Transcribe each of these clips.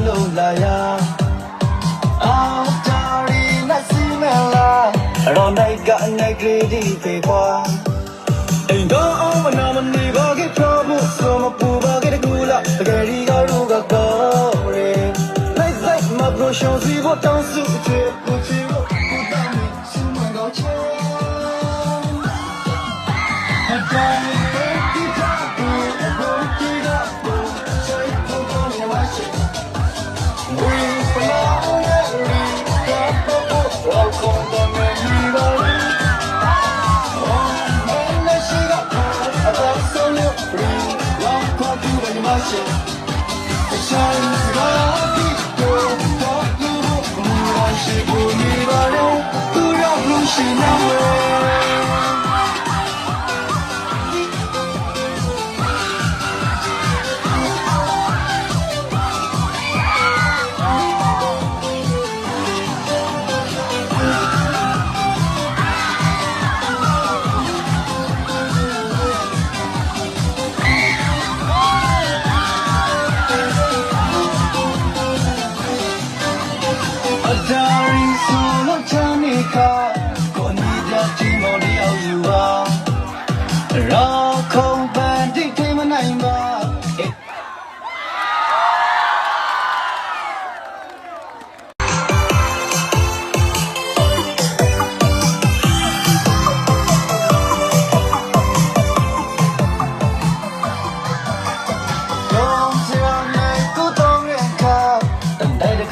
လို့လာရအောင်တာရီနဲ့စီမလာရောနိုင်ကနေကလေးဒီပေပွားအိမ်တော့အောင်မနာမနေပါခဲ့ပြောဖို့ဆိုမပူပါခဲ့တကူလာတကယ်ဒီကတော့ကောရဲလိုက်လိုက်မပရိုရှောစီဖို့တောင်းစုချေကိုချေဖို့ကိုတောင်းနေစမကောချေအတိုင်းဒီတော့ဘူးဘောတီတော့ဘူးချိုးဖို့ကောနေမှာရှိဝေးပလာရဲရီတော့ဖို့တော့ကောတော့မနေပါဘူး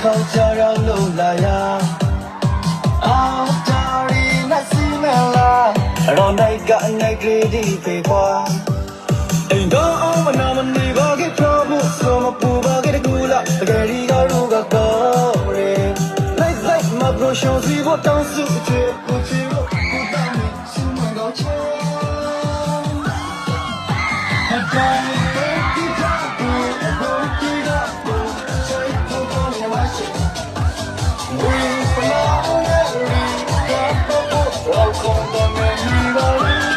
ခေါ်ကြတော့လို့လာရအောင်တာရီနဲ့စီမလာရောနိုင်ကနေကလေးဒီပေပွားအိမ်တော့အောင်မနာမနေပါခဲ့ပြောဖို့ဆိုမပူပါခဲ့တကူလာတကယ်ဒီကတော့ကောရဲလိုက်လိုက်မပရိုရှောစီဖို့တောင်းစုချေကိုချေဖို့ကိုတောင်းနေစမကောချေအတိုင်းဒီတော့ဘူးဘောတီတော့ဘူးချိုးဖို့ကောနေမှာရှိဝေးပလာရဲရီတော့ဖို့တော့ကောတော့မနေပါဘူး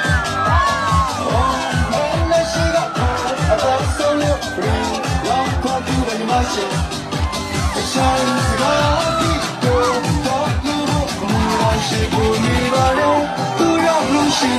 She